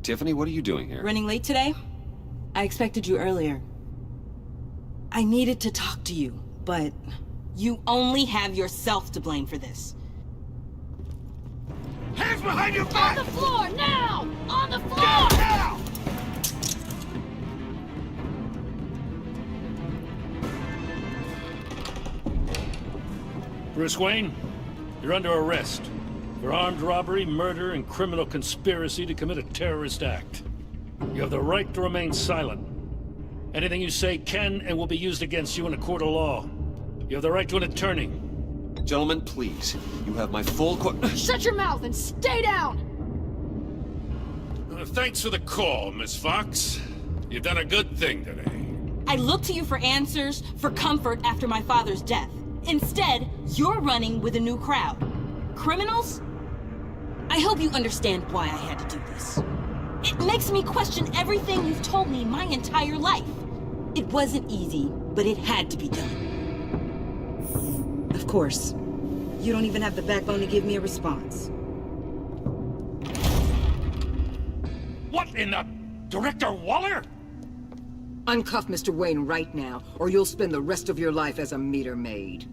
Tiffany, what are you doing here? Running late today? I expected you earlier. I needed to talk to you, but you only have yourself to blame for this. Hands behind your back! On the floor, now! On the floor! Now! Bruce Wayne, you're under arrest for armed robbery, murder, and criminal conspiracy to commit a terrorist act. You have the right to remain silent. Anything you say can and will be used against you in a court of law. You have the right to an attorney. Gentlemen, please. You have my full Shut your mouth and stay down! Thanks for the call, Miss Fox. You've done a good thing today. I looked to you for answers, for comfort after my father's death. Instead, you're running with a new crowd. Criminals? I hope you understand why I had to do this. It makes me question everything you've told me my entire life. It wasn't easy, but it had to be done. Of course, you don't even have the backbone to give me a response. What in the... Director Waller? Uncuff Mr. Wayne right now, or you'll spend the rest of your life as a meter maid.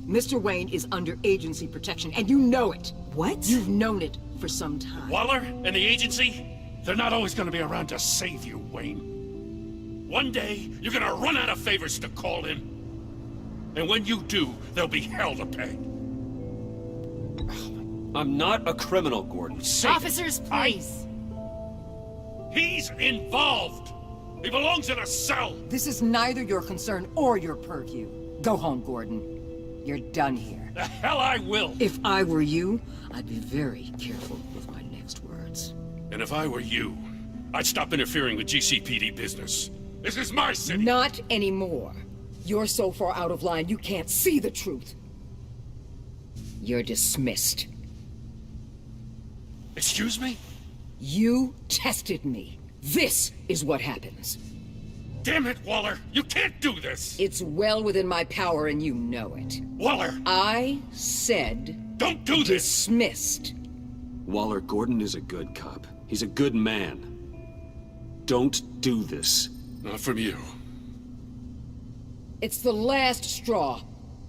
Mr. Wayne is under agency protection, and you know it. What? You've known it for some time. Waller and the agency? They're not always gonna be around to save you, Wayne. One day, you're gonna run out of favors to call in. And when you do, there'll be hell to pay. I'm not a criminal, Gordon. Save it. Officers, please! He's involved! He belongs in a cell! This is neither your concern or your purview. Go home, Gordon. You're done here. The hell I will! If I were you, I'd be very careful with my next words. And if I were you, I'd stop interfering with GCPD business. This is my city! Not anymore. You're so far out of line you can't see the truth. You're dismissed. Excuse me? You tested me. This is what happens. Damn it, Waller! You can't do this! It's well within my power and you know it. Waller! I said Don't do this! dismissed. Waller, Gordon is a good cop. He's a good man. Don't do this. Not from you. It's the last straw.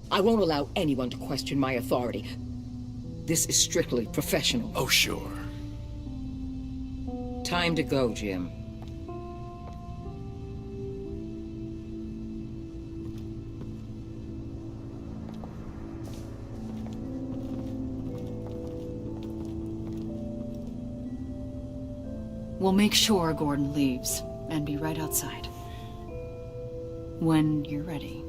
I won't allow anyone to question my authority. This is strictly professional. Oh, sure. Time to go, Jim. We'll make sure Gordon leaves, and be right outside. When you're ready.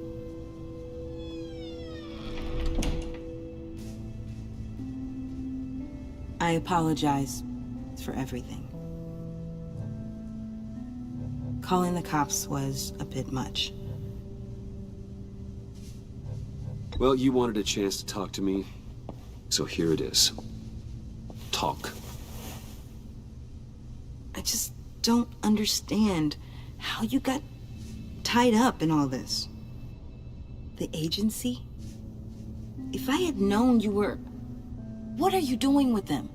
I apologize for everything. Calling the cops was a bit much. Well, you wanted a chance to talk to me, so here it is. Talk. I just don't understand how you got tied up in all this. The agency? If I had known you were... What are you doing with them?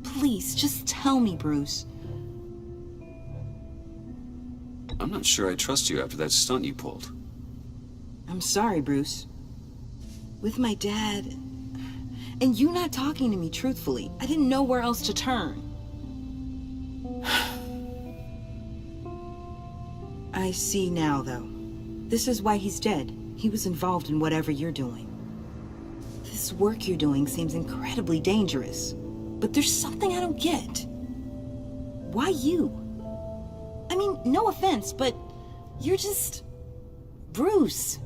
Please, just tell me, Bruce. I'm not sure I trust you after that stunt you pulled. I'm sorry, Bruce. With my dad... And you not talking to me truthfully, I didn't know where else to turn. I see now, though. This is why he's dead. He was involved in whatever you're doing. This work you're doing seems incredibly dangerous. But there's something I don't get. Why you? I mean, no offense, but you're just... Bruce.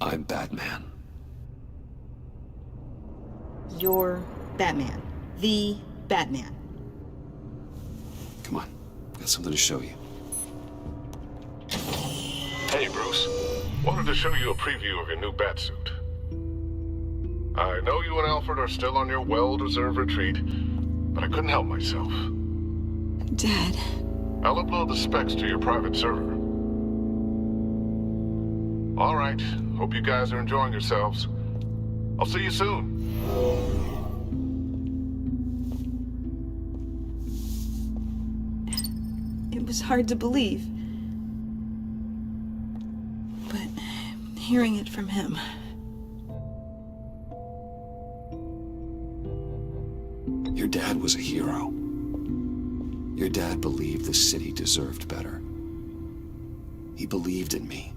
I'm Batman. You're Batman. The Batman. Come on, got something to show you. Hey, Bruce. Wanted to show you a preview of your new Batsuit. I know you and Alfred are still on your well-deserved retreat, but I couldn't help myself. Dad. I'll upload the specs to your private server. All right. Hope you guys are enjoying yourselves. I'll see you soon. It was hard to believe. But hearing it from him... Your dad was a hero. Your dad believed the city deserved better. He believed in me.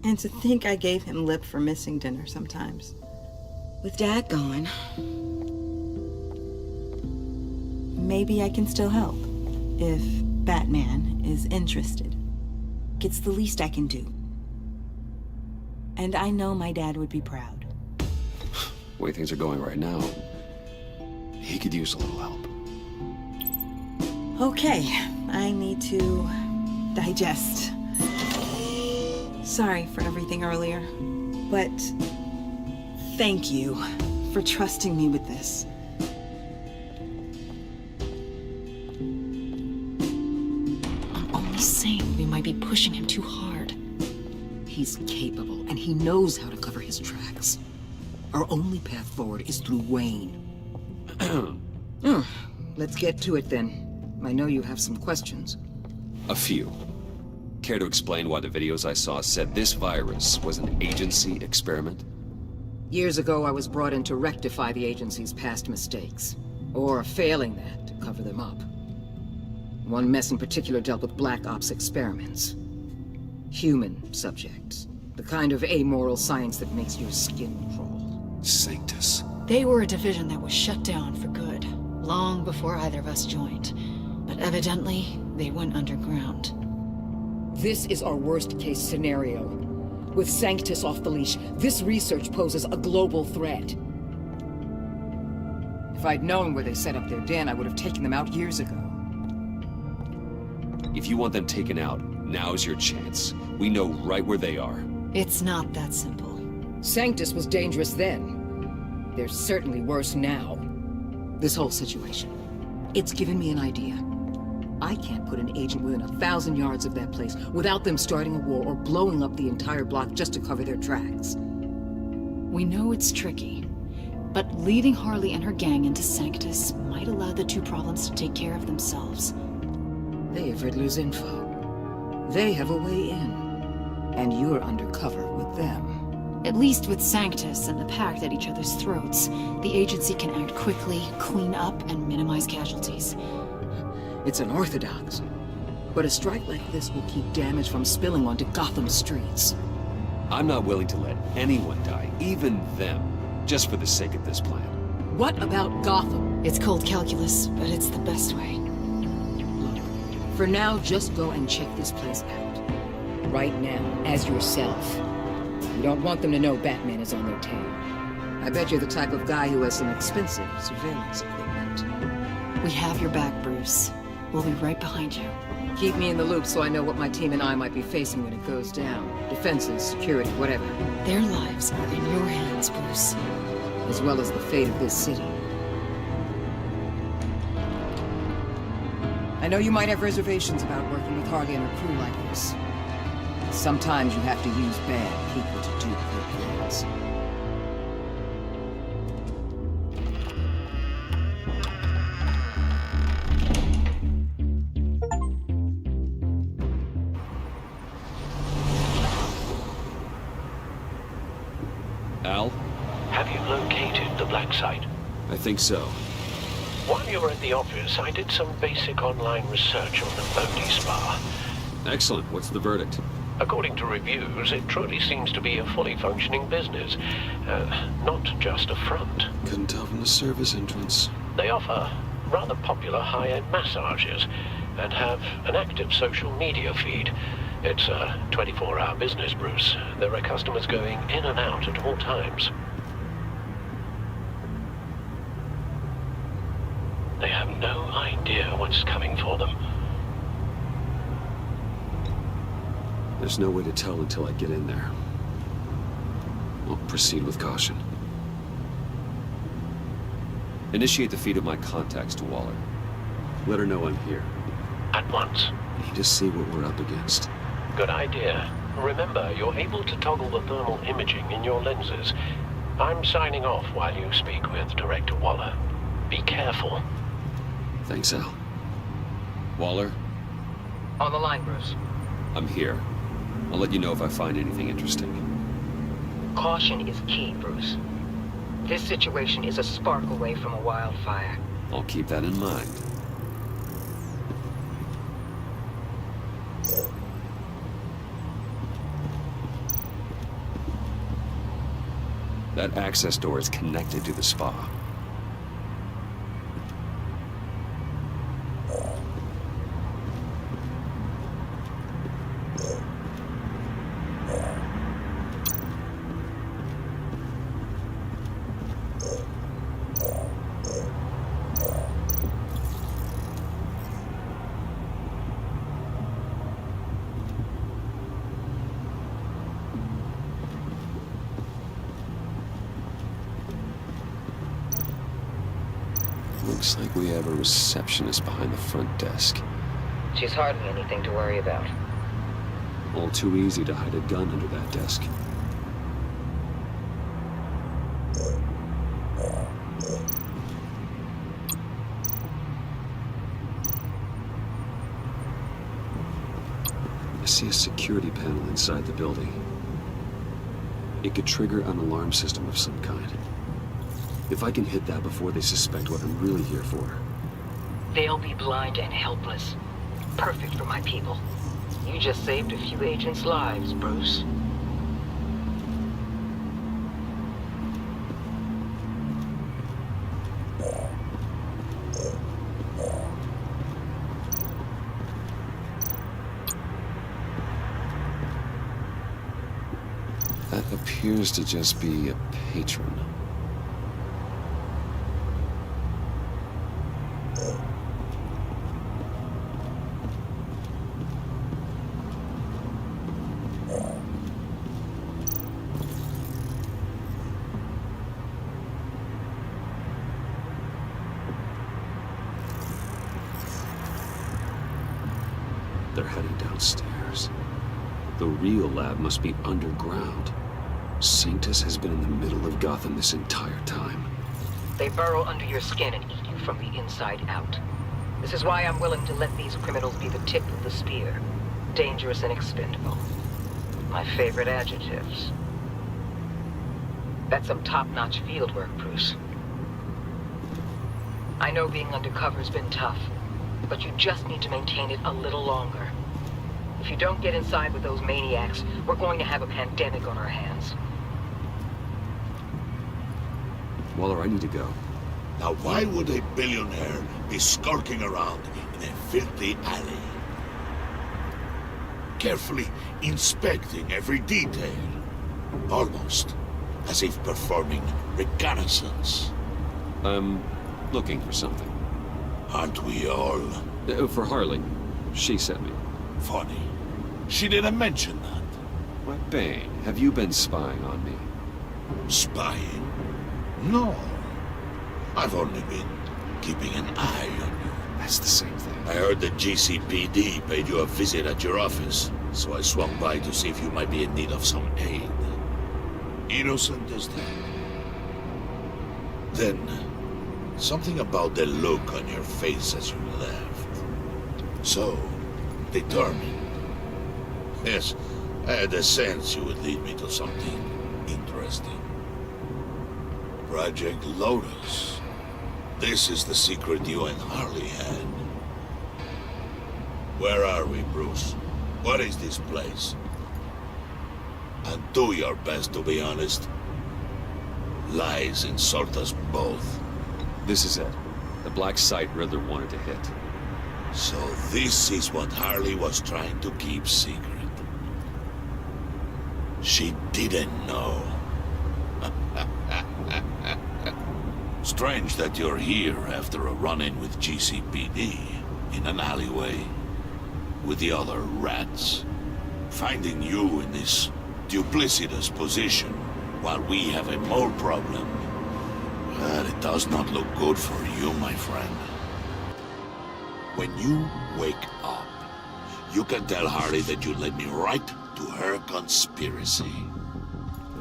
And to think I gave him lip for missing dinner sometimes. With Dad gone, maybe I can still help. If Batman is interested. It's the least I can do. And I know my dad would be proud. The way things are going right now, he could use a little help. Okay, I need to digest. Sorry for everything earlier, but thank you for trusting me with this. I'm only saying we might be pushing him too hard. He's capable, and he knows how to cover his tracks. Our only path forward is through Wayne. Let's get to it then. I know you have some questions. A few. Care to explain why the videos I saw said this virus was an agency experiment? Years ago, I was brought in to rectify the agency's past mistakes. Or, failing that, to cover them up. One mess in particular dealt with Black Ops experiments. Human subjects. The kind of amoral science that makes your skin crawl. Sanctus. They were a division that was shut down for good, long before either of us joined. But evidently, they went underground. This is our worst-case scenario. With Sanctus off the leash, this research poses a global threat. If I'd known where they set up their den, I would have taken them out years ago. If you want them taken out, now's your chance. We know right where they are. It's not that simple. Sanctus was dangerous then. They're certainly worse now. This whole situation, it's given me an idea. I can't put an agent within 1,000 yards of that place without them starting a war or blowing up the entire block just to cover their tracks. We know it's tricky, but leading Harley and her gang into Sanctus might allow the two problems to take care of themselves. They have Riddler's info. They have a way in. And you're undercover with them. At least with Sanctus and the Pact at each other's throats, the agency can act quickly, clean up, and minimize casualties. It's unorthodox. But a strike like this will keep damage from spilling onto Gotham streets. I'm not willing to let anyone die, even them, just for the sake of this plan. What about Gotham? It's cold calculus, but it's the best way. For now, just go and check this place out. Right now, as yourself. You don't want them to know Batman is on their tail. I bet you're the type of guy who has some expensive surveillance equipment. We have your back, Bruce. We'll be right behind you. Keep me in the loop so I know what my team and I might be facing when it goes down. Defenses, security, whatever. Their lives are in your hands, Bruce. As well as the fate of this city. I know you might have reservations about working with Harley and her crew like this. Sometimes you have to use bad people to do good things. Al? Have you located the black site? I think so. While you were at the office, I did some basic online research on the Bodhi Spa. Excellent. What's the verdict? According to reviews, it truly seems to be a fully functioning business. Not just a front. Couldn't tell from the service entrance. They offer rather popular high-end massages and have an active social media feed. It's a 24-hour business, Bruce. There are customers going in and out at all times. They have no idea what's coming for them. There's no way to tell until I get in there. I'll proceed with caution. Initiate the feed of my contacts to Waller. Let her know I'm here. At once. Need to see what we're up against. Good idea. Remember, you're able to toggle the thermal imaging in your lenses. I'm signing off while you speak with Director Waller. Be careful. Thanks, Al. Waller, On the line, Bruce. I'm here. I'll let you know if I find anything interesting. Caution is key, Bruce. This situation is a spark away from a wildfire. I'll keep that in mind. That access door is connected to the spa. Looks like we have a receptionist behind the front desk. She's hardly anything to worry about. All too easy to hide a gun under that desk. I see a security panel inside the building. It could trigger an alarm system of some kind. If I can hit that before they suspect what I'm really here for. They'll be blind and helpless. Perfect for my people. You just saved a few agents' lives, Bruce. That appears to just be a patron. They're heading downstairs. The real lab must be underground. Sanctus has been in the middle of Gotham this entire time. They burrow under your skin and eat you from the inside out. This is why I'm willing to let these criminals be the tip of the spear. Dangerous and expendable. My favorite adjectives. That's some top-notch field work, Bruce. I know being undercover's been tough, but you just need to maintain it a little longer. If you don't get inside with those maniacs, we're going to have a pandemic on our hands. Waller, I need to go. Now why would a billionaire be skulking around in a filthy alley? Carefully inspecting every detail. Almost as if performing reconnaissance. I'm looking for something. Aren't we all? For Harley. She sent me. Funny. She didn't mention that. Why, Bane, have you been spying on me? Spying? No. I've only been keeping an eye on you. That's the same thing. I heard the GCPD paid you a visit at your office, so I swung by to see if you might be in need of some aid. Innocent as that. Then, something about the look on your face as you left. So, determined. Yes, I had a sense you would lead me to something interesting. Project Lotus. This is the secret you and Harley had. Where are we, Bruce? What is this place? And do your best to be honest. Lies insult us both. This is it. The black site Riddler wanted to hit. So this is what Harley was trying to keep secret. She didn't know. Strange that you're here after a run-in with GCPD in an alleyway with the other rats. Finding you in this duplicitous position while we have a mole problem. Well, it does not look good for you, my friend. When you wake up, you can tell Harley that you led me right to her conspiracy.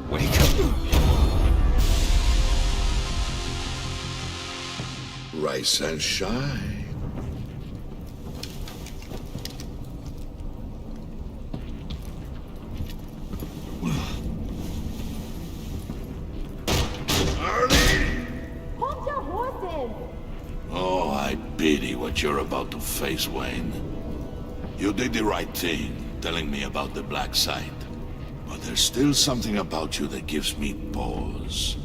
Wake up. Rise and shine. Hold your horses! Oh, I pity what you're about to face, Wayne. You did the right thing, telling me about the black site. But there's still something about you that gives me pause.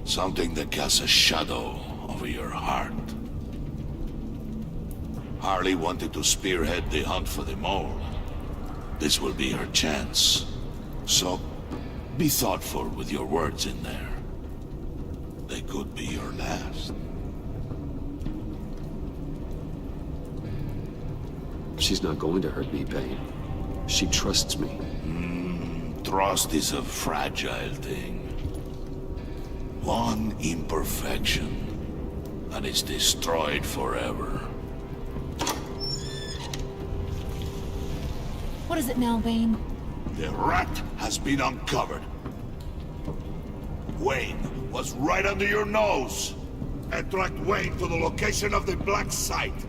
Something that casts a shadow over your heart. Harley wanted to spearhead the hunt for the mole. This will be her chance. So, be thoughtful with your words in there. They could be your last. She's not going to hurt me, Bane. She trusts me. Trust is a fragile thing. One imperfection, and it's destroyed forever. What is it now, Bane? The rat has been uncovered. Wayne was right under your nose. And tracked Wayne to the location of the black site.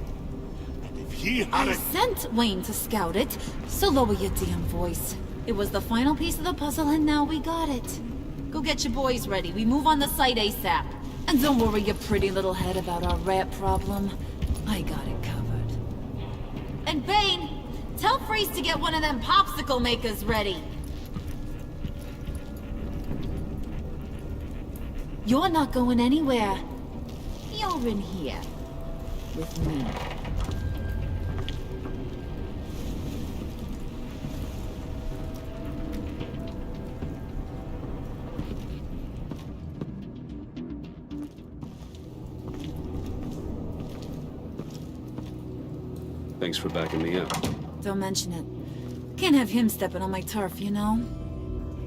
And if he I hadn't... sent Wayne to scout it, so lower your damn voice. It was the final piece of the puzzle, and now we got it. Go get your boys ready. We move on the site ASAP. And don't worry your pretty little head about our rat problem. I got it covered. And Bane, tell Freeze to get one of them popsicle makers ready. You're not going anywhere. You're in here. With me. Thanks for backing me up. Don't mention it. Can't have him stepping on my turf, you know?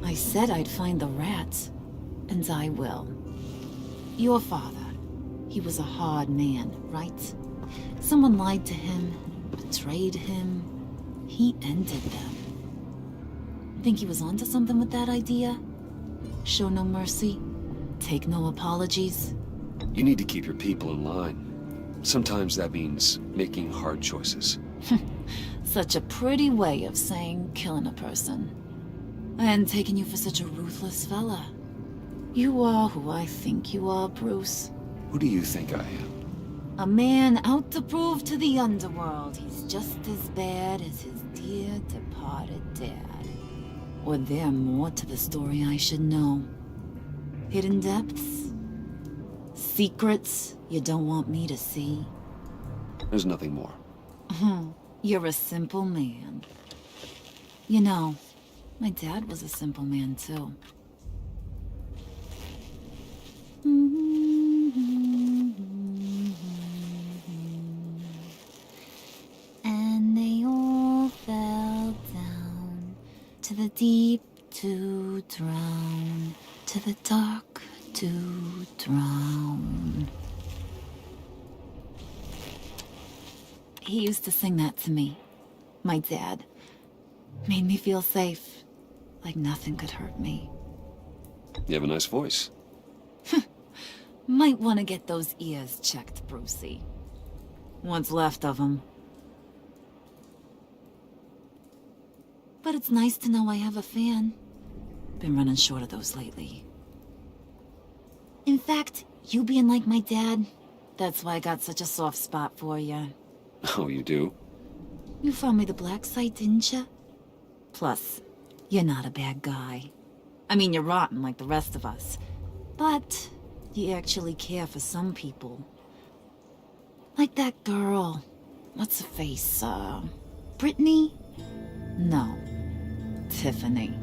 I said I'd find the rats. And I will. Your father. He was a hard man, right? Someone lied to him, betrayed him. He ended them. Think he was onto something with that idea? Show no mercy? Take no apologies? You need to keep your people in line. Sometimes that means making hard choices. Such a pretty way of saying killing a person. And taking you for such a ruthless fella. You are who I think you are, Bruce. Who do you think I am? A man out to prove to the underworld he's just as bad as his dear departed dad. Or there more to the story I should know. Hidden depths? Secrets you don't want me to see? There's nothing more. You're a simple man. You know, my dad was a simple man too. And they all fell down to the deep to drown, to the dark to drown. He used to sing that to me. My dad. Made me feel safe. Like nothing could hurt me. You have a nice voice. Might want to get those ears checked, Brucey. What's left of them. But it's nice to know I have a fan. Been running short of those lately. In fact, you being like my dad, that's why I got such a soft spot for you. Oh, you do? You found me the black site, didn't you? Plus, you're not a bad guy. I mean, you're rotten like the rest of us. But you actually care for some people. Like that girl. What's her face? Brittany? No. Tiffany.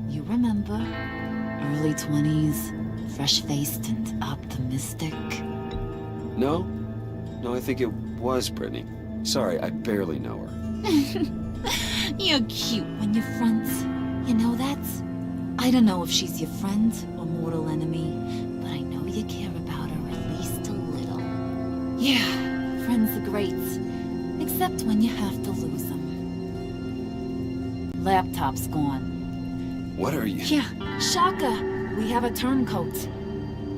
You remember? Early 20s, fresh-faced and optimistic. No? No, I think it was Brittany. Sorry, I barely know her. You're cute when you're friends. You know that? I don't know if she's your friend or mortal enemy, but I know you care about her at least a little. Yeah, friends are great. Except when you have to lose them. laptop's gone. What are you... Yeah, Shaka. We have a turncoat.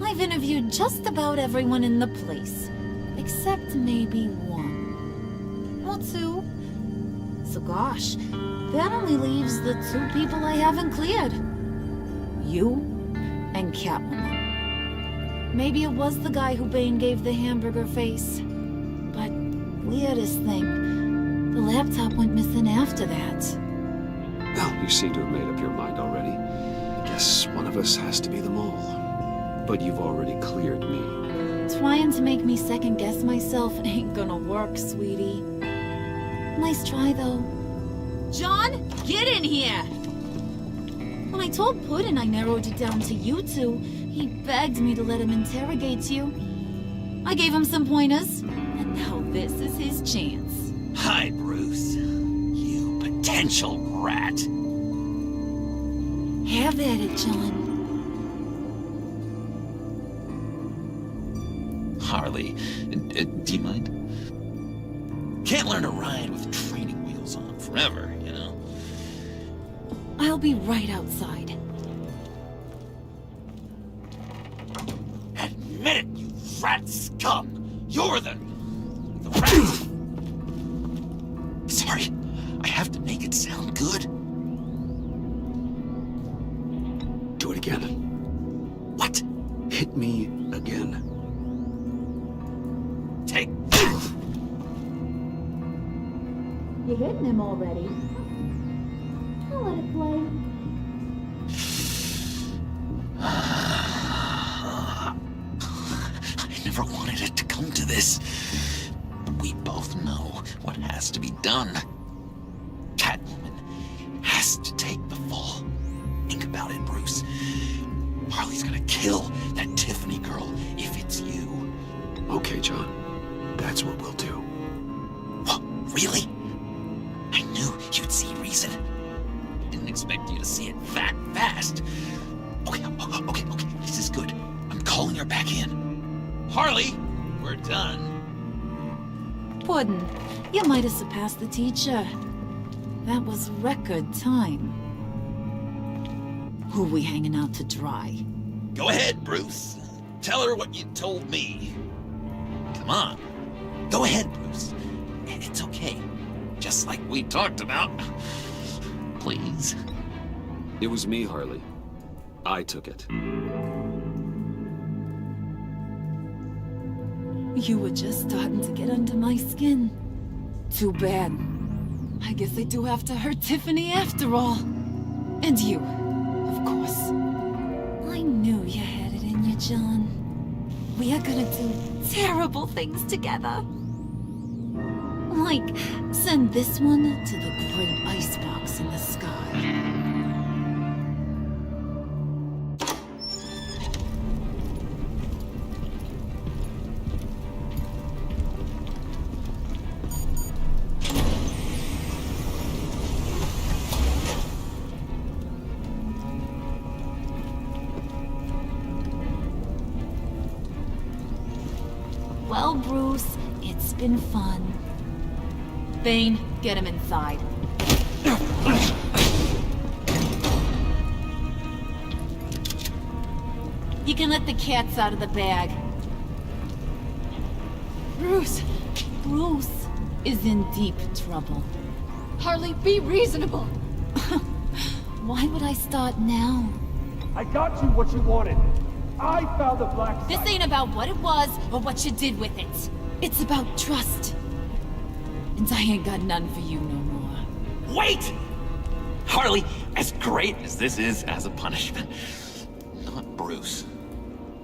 I've interviewed just about everyone in the place. Except maybe one. Or two. So gosh, that only leaves the two people I haven't cleared. You and Catwoman. Maybe it was the guy who Bane gave the hamburger face. But weirdest thing, the laptop went missing after that. Well, you seem to have made up your mind already. I guess one of us has to be the mole. But you've already cleared me. Trying to make me second-guess myself ain't gonna work, sweetie. Nice try, though. John, get in here! When I told Puddin' I narrowed it down to you two, he begged me to let him interrogate you. I gave him some pointers, and now this is his chance. Hi, Bruce. You potential rat. Have at it, John. Harley, do you mind? Can't learn to ride with training wheels on forever, you know? I'll be right outside. Admit it, you rat scum! You're the rat! Sorry, I have to make it sound good. Do it again. What? Hit me again. Take that! You're hitting him already. I'll let it play. I never wanted it to come to this. But we both know what has to be done. Catwoman has to take the fall. Think about it, Bruce. Harley's gonna kill that Tiffany girl if it's you. Okay, John. That's what we'll do. What? Really? I knew you'd see reason. Didn't expect you to see it that fast. Okay. This is good. I'm calling her back in. Harley, we're done. Puddin', you might have surpassed the teacher. That was record time. Who we hanging out to dry? Go ahead, Bruce. Tell her what you told me. Come on. Go ahead, Bruce. It's okay. Just like we talked about. Please. It was me, Harley. I took it. You were just starting to get under my skin. Too bad. I guess I do have to hurt Tiffany after all. And you, of course. I knew you had it in you, John. We are gonna do terrible things together. Like, send this one to the great icebox in the sky. Well, Bruce, it's been fun. Bane, get him inside. You can let the cats out of the bag. Bruce is in deep trouble. Harley, be reasonable. Why would I start now? I got you what you wanted. I found the black site. This ain't about what it was or what you did with it. It's about trust. And I ain't got none for you no more. Wait! Harley, as great as this is as a punishment, not Bruce.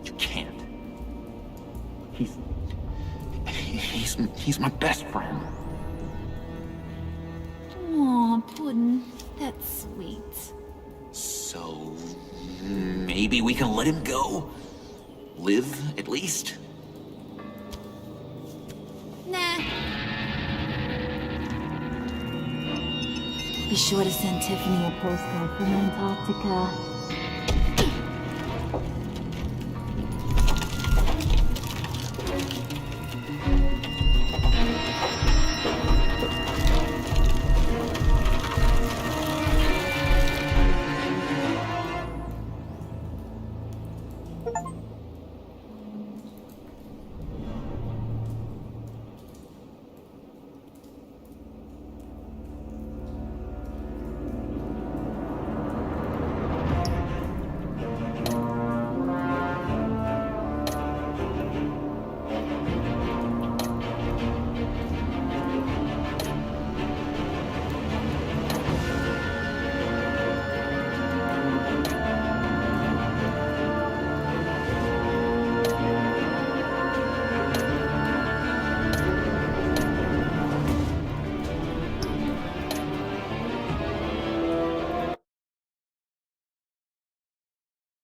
You can't. He's my best friend. Aw, Puddin', that's sweet. So, maybe we can let him go? Live, at least? Nah. Be sure to send Tiffany a postcard from Antarctica.